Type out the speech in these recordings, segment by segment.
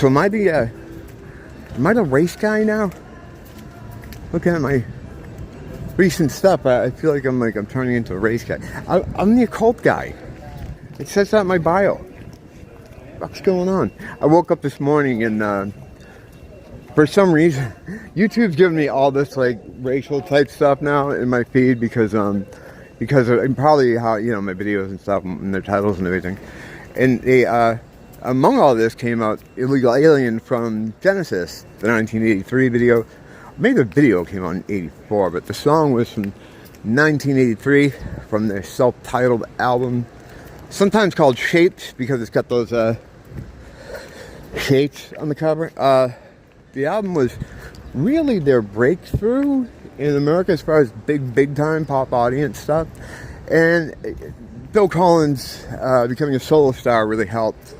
So am I the race guy now? Looking at my recent stuff, I feel like I'm turning into a race guy. I'm the occult guy. It says that in my bio. What's going on? I woke up this morning and for some reason, YouTube's giving me all this like racial type stuff now in my feed because of probably how, you know, my videos and stuff and their titles and everything. And they among all this came out Illegal Alien from Genesis, the 1983 video. Maybe the video came out in 84, but the song was from 1983 from their self-titled album, sometimes called Shaped because it's got those shapes on the cover. The album was really their breakthrough in America as far as big time pop audience stuff. And Bill Collins becoming a solo star really helped.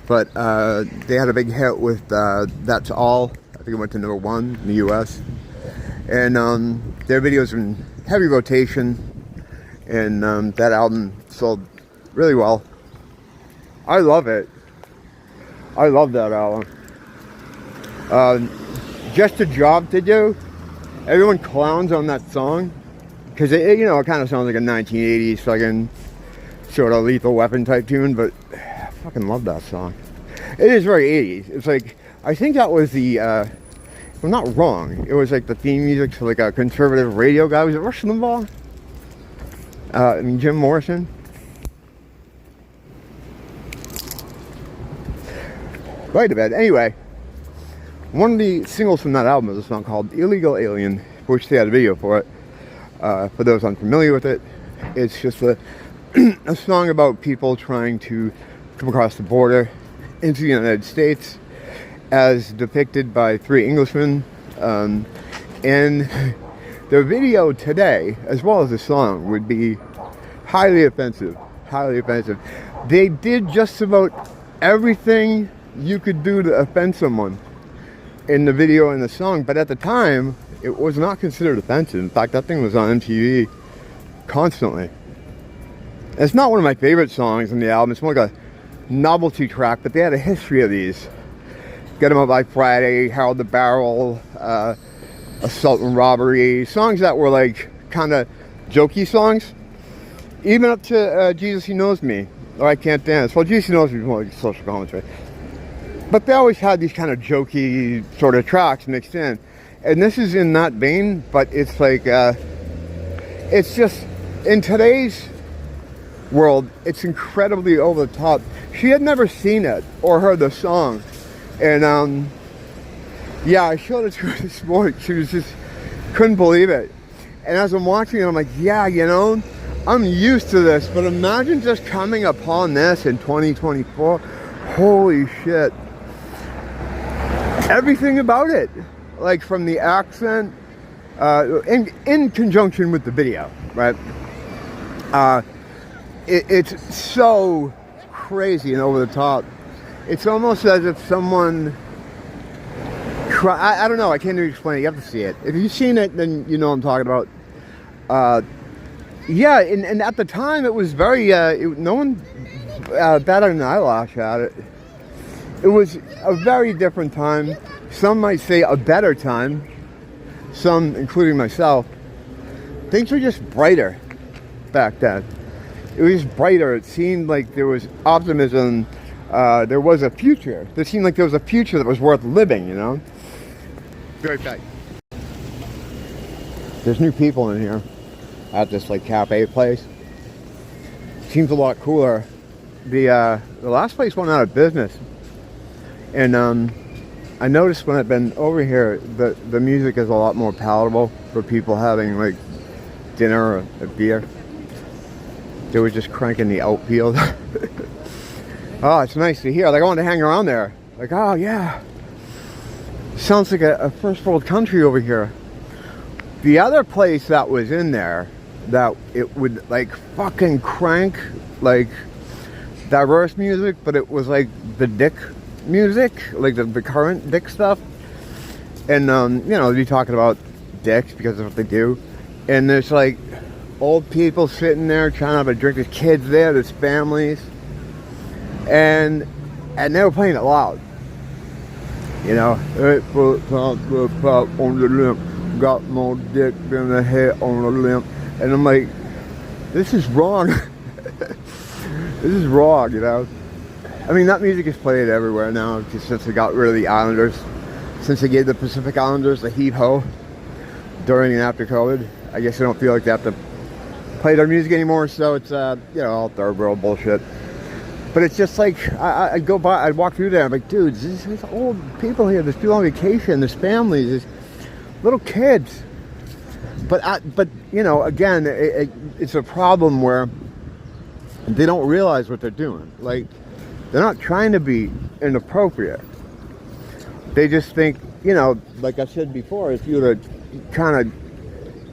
But they had a big hit with That's All. I think it went to #1 in the US. And their videos were in heavy rotation. And that album sold really well. I love it. I love that album. Just a Job to Do. Everyone clowns on that song because it kind of sounds like a 1980s fucking sort of Lethal Weapon type tune, but I fucking love that song. It is very 80s. It's like, I think that was the if I'm not wrong, it was like the theme music to like a conservative radio guy. Was it Rush Limbaugh? Jim Morrison. Right to bed. Anyway, one of the singles from that album is a song called Illegal Alien, which they had a video for it. For those unfamiliar with it, it's just a song about people trying to come across the border into the United States as depicted by 3 Englishmen. And the video today, as well as the song, would be highly offensive. Highly offensive. They did just about everything you could do to offend someone in the video and the song, but at the time it was not considered offensive. In fact, that thing was on MTV constantly. It's not one of my favorite songs on the album. It's more like a novelty track, but they had a history of these. Get 'Em Up by Friday, Harold the Barrel, Assault and Robbery, songs that were like kind of jokey songs, even up to Jesus He Knows Me, or I Can't Dance. Well, Jesus He Knows Me is more like social commentary. But they always had these kind of jokey sort of tracks mixed in. And this is in that vein, but it's like, it's just, in today's world, it's incredibly over the top. She had never seen it or heard the song. And, yeah, I showed it to her this morning. She was just, couldn't believe it. And as I'm watching it, I'm like, yeah, you know, I'm used to this, but imagine just coming upon this in 2024. Holy shit. Everything about it, like from the accent, in conjunction with the video, right? It's so crazy and over the top. It's almost as if someone, I don't know, I can't even explain it, you have to see it. If you've seen it, then you know what I'm talking about. Yeah, and at the time it was very, no one batted an eyelash at it. It was a very different time. Some might say a better time. Some, including myself. Things were just brighter back then. It was brighter. It seemed like there was optimism. There was a future. It seemed like there was a future that was worth living, you know? Be right back. There's new people in here at this like cafe place. Seems a lot cooler. The last place went out of business. And I noticed when I've been over here that the music is a lot more palatable for people having like dinner or a beer. They were just cranking the outfield. Oh, it's nice to hear. Like I want to hang around there. Like, oh yeah. Sounds like a first world country over here. The other place that was in there that it would like fucking crank like diverse music, but it was like the dick music, like the current dick stuff. And you know, they'd be talking about dicks because that's what they do. And there's like old people sitting there trying to have a drink. There's kids there, there's families. And they were playing it loud. You know, 8% the pop on the limb, got more dick than the hair on the limb. And I'm like, this is wrong. This is wrong, you know. I mean, that music is played everywhere now, just since they got rid of the Islanders. Since they gave the Pacific Islanders the heave-ho during and after COVID. I guess they don't feel like they have to play their music anymore, so it's, you know, all third world bullshit. But it's just like, I'd go by, I'd walk through there, I'm like, dudes, there's old people here, there's people on vacation, there's families, there's little kids. But you know, again, it's a problem where they don't realize what they're doing. Like, they're not trying to be inappropriate. They just think, you know, like I said before, if you were to kind of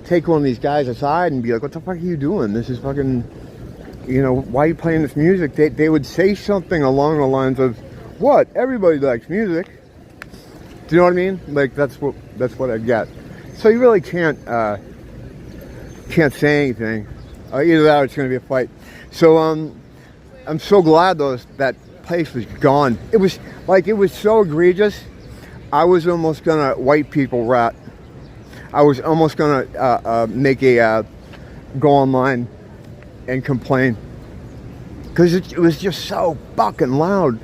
take one of these guys aside and be like, what the fuck are you doing? This is fucking, you know, why are you playing this music? They would say something along the lines of, what? Everybody likes music. Do you know what I mean? Like, that's what I get. So you really can't say anything. Either that or it's going to be a fight. So I'm so glad though that place was gone. It was so egregious. I was almost gonna white people rat. I was almost gonna go online and complain because it was just so fucking loud.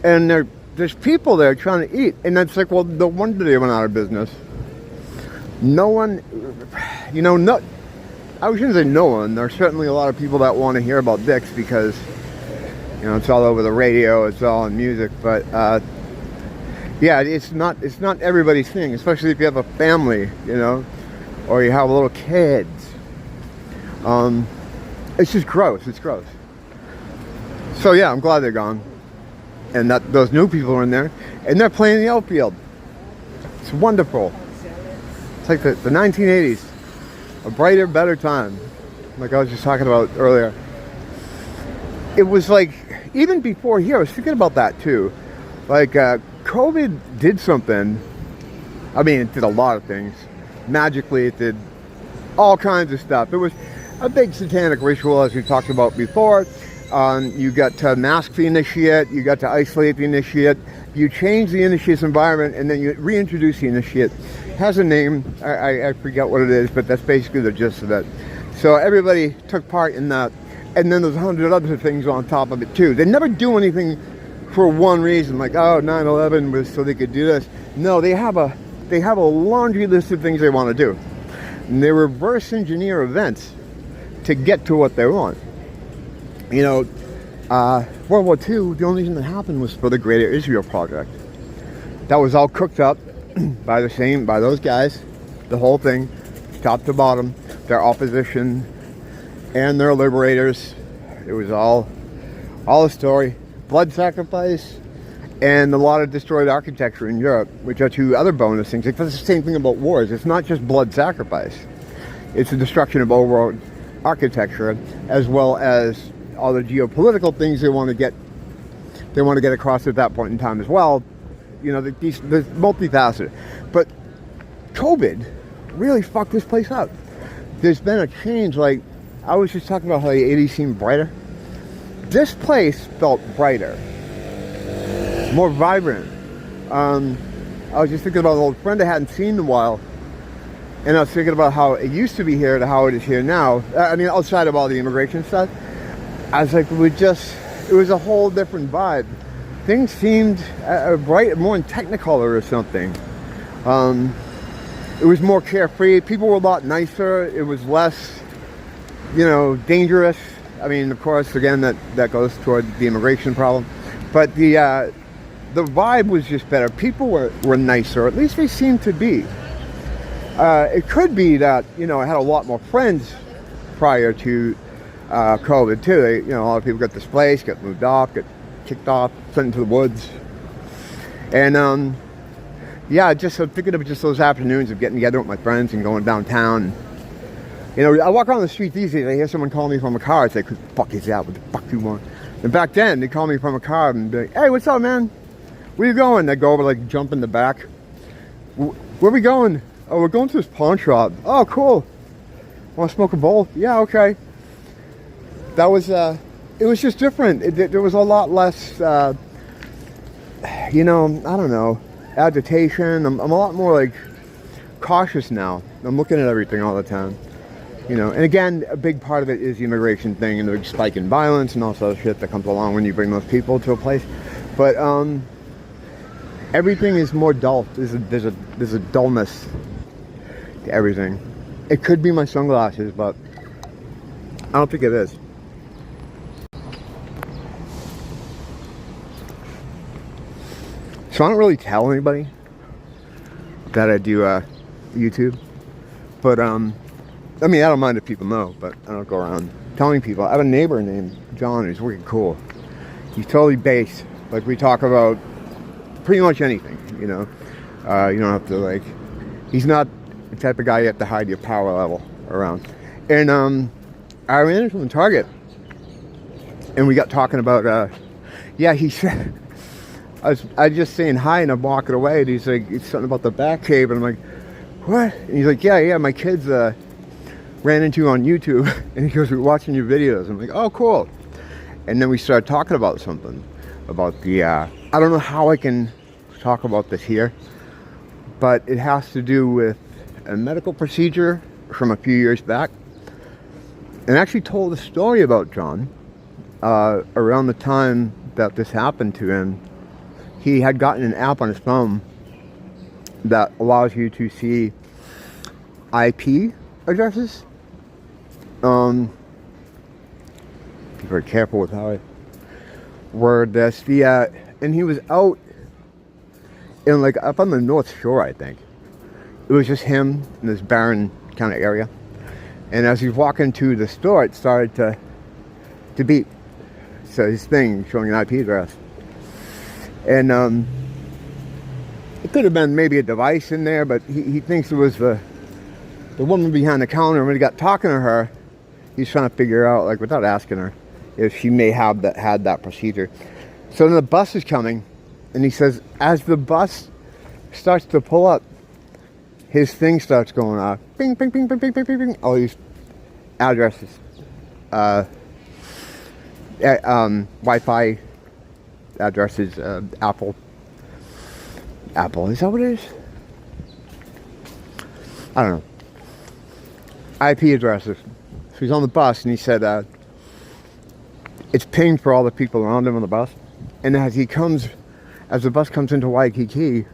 And there's people there trying to eat, and that's like, well, no wonder they went out of business. No one, you know, I shouldn't say no one. There's certainly a lot of people that want to hear about dicks because, you know, it's all over the radio, it's all in music, but yeah, it's not everybody's thing, especially if you have a family, you know, or you have little kids. It's just gross. It's gross. So yeah, I'm glad they're gone, and that those new people are in there, and they're playing the outfield. It's wonderful. It's like the 1980s, a brighter, better time, like I was just talking about earlier. It was like, even before here, I was thinking about that too. Like, COVID did something. I mean, it did a lot of things. Magically, it did all kinds of stuff. It was a big satanic ritual, as we talked about before. You got to mask the initiate, you got to isolate the initiate, you change the initiate's environment, and then you reintroduce the initiate. It has a name, I forget what it is, but that's basically the gist of it. So everybody took part in that, and then there's 100 other things on top of it too. They never do anything for one reason, like, oh, 9/11 was so they could do this. No, they have a laundry list of things they want to do, and they reverse engineer events to get to what they want. You know, World War II, the only reason that happened was for the Greater Israel Project. That was all cooked up by those guys, the whole thing, top to bottom, their opposition and their liberators. It was all a story. Blood sacrifice and a lot of destroyed architecture in Europe, which are two other bonus things. It's the same thing about wars. It's not just blood sacrifice. It's the destruction of overall architecture, as well as all the geopolitical things they want to get across at that point in time as well. You know, they're multifaceted. But COVID really fucked this place up. There's been a change. Like, I was just talking about how the 80s seemed brighter. This place felt brighter, more vibrant. I was just thinking about an old friend I hadn't seen in a while, and I was thinking about how it used to be here to how it is here now. I mean, outside of all the immigration stuff, I was like, it was a whole different vibe. Things seemed bright, more in Technicolor or something. It was more carefree. People were a lot nicer. It was less, you know, dangerous. I mean, of course, again, that goes toward the immigration problem. But the vibe was just better. People were nicer. At least they seemed to be. It could be that, you know, I had a lot more friends prior to COVID, too. You know, a lot of people got displaced, got moved off, got kicked off, sent into the woods. And, yeah, I'm thinking of just those afternoons of getting together with my friends and going downtown. You know, I walk around the street these days, I hear someone call me from a car. It's like, who the fuck is that? What the fuck do you want? And back then, they call me from a car and be like, hey, what's up, man? Where you going? They go over, like, jump in the back. Where we going? Oh, we're going to this pawn shop. Oh, cool. Want to smoke a bowl? Yeah, okay. That was, it was just different. There was a lot less, you know, I don't know. agitation. I'm a lot more like cautious now. I'm looking at everything all the time. You know, and again, a big part of it is the immigration thing and the big spike in violence and all sorts of shit that comes along when you bring those people to a place. But everything is more dull. There's a dullness to everything. It could be my sunglasses, but I don't think it is. So I don't really tell anybody that I do YouTube, but I mean, I don't mind if people know, but I don't go around telling people. I have a neighbor named John who's wicked cool. He's totally based. Like, we talk about pretty much anything, you know. You don't have to, like, he's not the type of guy you have to hide your power level around. And I ran into him in Target, and we got talking about, yeah, he said, I was just saying hi, and I'm walking away, and he's like, it's something about the back cave, and I'm like, what? And he's like, yeah, my kids ran into you on YouTube, and he goes, we're watching your videos. I'm like, oh, cool. And then we started talking about something, about the, I don't know how I can talk about this here, but it has to do with a medical procedure from a few years back. And I actually told a story about John around the time that this happened to him. He had gotten an app on his phone that allows you to see IP addresses. Be very careful with how I word this. And he was out in, like, up on the North Shore, I think. It was just him in this barren kind of area. And as he was walking to the store, it started to beep. So his thing showing an IP address. And it could have been maybe a device in there, but he thinks it was the woman behind the counter. And when he got talking to her, he's trying to figure out, like, without asking her, if she may have had that procedure. So then the bus is coming, and he says, as the bus starts to pull up, his thing starts going off. Bing, bing, bing, bing, bing, bing, bing, bing. All these addresses. Wi-Fi addresses. Apple, is that what it is? I don't know. IP addresses. So he's on the bus, and he said it's pinged for all the people around him on the bus. And as the bus comes into Waikiki,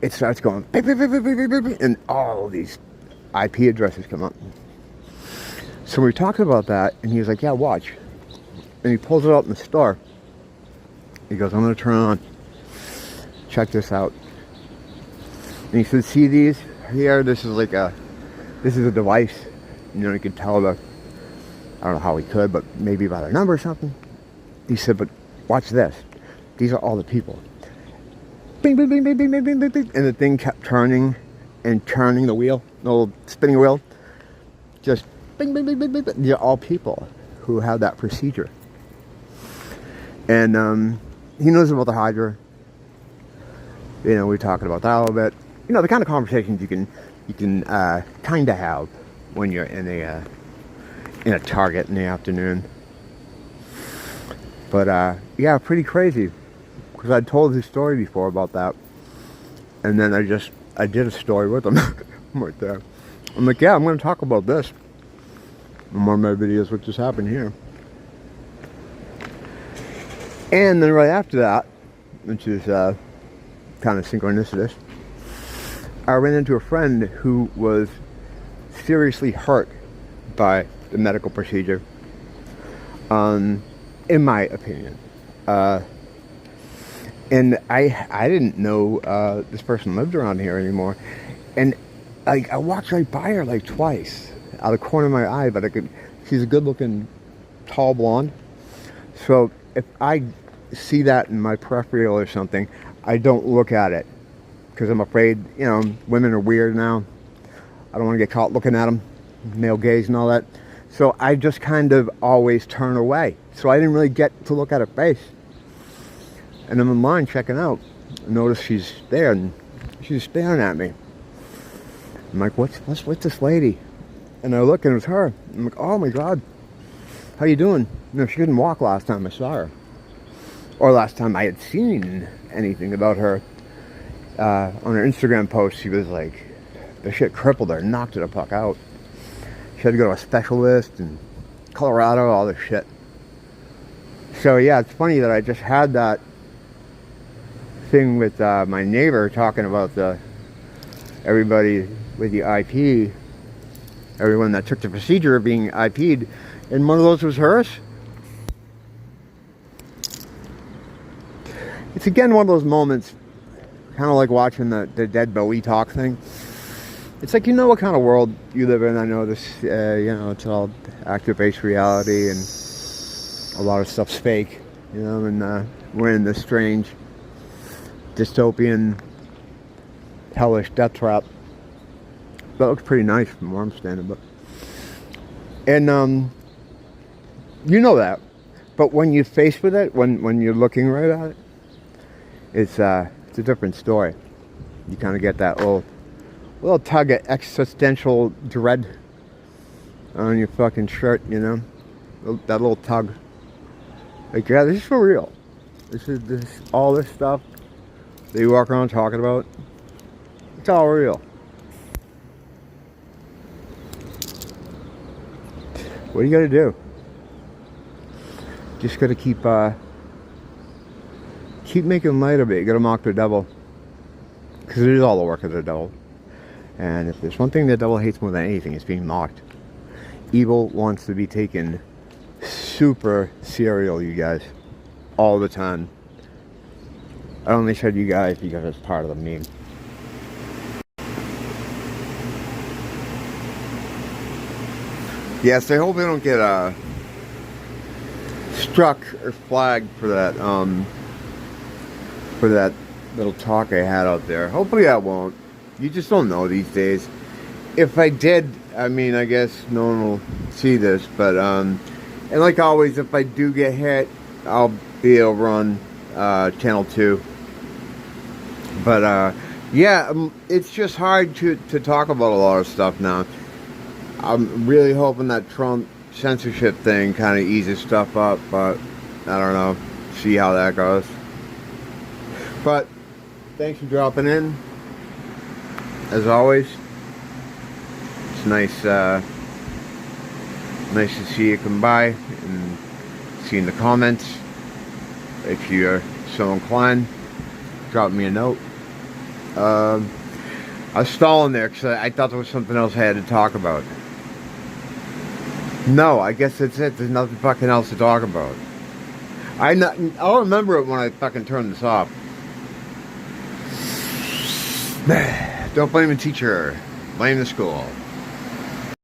it starts going beep, beep, beep, beep, beep, beep, beep, and all these IP addresses come up. So we were talking about that, and he was like, yeah, watch. And he pulls it out in the store. He goes, I'm going to turn it on. Check this out. And he said, see these here? This is a device. You know, you could tell I don't know how he could, but maybe by their number or something. He said, but watch this. These are all the people. Bing, bing, bing, bing, bing, bing, bing, bing, bing. And the thing kept turning and turning the wheel, the little spinning wheel. Just bing, bing, bing, bing, bing, bing. They're all people who had that procedure. And he knows about the Hydra. You know, we're talking about that a little bit. You know, the kind of conversations you can kind of have when you're in a Target in the afternoon. But yeah, pretty crazy. Because I'd told his story before about that. And then I did a story with him right there. I'm like, yeah, I'm going to talk about this in one of my videos, what just happened here. And then right after that, which is kind of synchronicitous, I ran into a friend who was seriously hurt by the medical procedure, in my opinion. And I didn't know this person lived around here anymore. And I walked right by her like twice out of the corner of my eye, but she's a good looking tall blonde. So if I see that in my peripheral or something, I don't look at it because I'm afraid, you know, women are weird now. I don't want to get caught looking at them, male gaze and all that. So I just kind of always turn away. So I didn't really get to look at her face. And I'm in line checking out. I notice she's there and she's staring at me. I'm like, what's this lady? And I look and it's her. I'm like, oh my God, how you doing? You know, she couldn't walk last time I saw her. Or last time I had seen anything about her. on her Instagram post, she was like, the shit crippled her, knocked her the fuck out. She had to go to a specialist in Colorado, all this shit. So yeah, it's funny that I just had that thing with my neighbor talking about everybody with the IP, everyone that took the procedure of being IP'd, and one of those was hers. It's again one of those moments, kind of like watching the Dead Bowie talk thing. It's like, you know what kind of world you live in. I know this, you know, it's all actor-based reality and a lot of stuff's fake, you know, and we're in this strange dystopian hellish death trap. That looks pretty nice from where I'm standing, but and you know that, but when you're faced with it, when you're looking right at it, it's a different story. You kind of get that little tug of existential dread on your fucking shirt, you know, that little tug. Like, yeah, this is for real. This all this stuff that you walk around talking about. It's all real. What do you got to do? Just got to keep making light of it. You got to mock the devil, because it is all the work of the devil. And if there's one thing the devil hates more than anything, it's being mocked. Evil wants to be taken super serial, you guys, all the time. I only said you guys because it's part of the meme. Yes, I hope I don't get struck or flagged for that little talk I had out there. Hopefully I won't. You just don't know these days. If I did, I mean, I guess no one will see this, but and like always, if I do get hit, I'll be over on channel 2. But yeah, it's just hard to talk about a lot of stuff now. I'm really hoping that Trump censorship thing kind of eases stuff up, but I don't know. See how that goes. But thanks for dropping in. As always, it's nice to see you come by and see in the comments. If you're so inclined, drop me a note. I was stalling there because I thought there was something else I had to talk about. No, I guess that's it. There's nothing fucking else to talk about. I'll remember it when I fucking turn this off. Don't blame the teacher. Blame the school.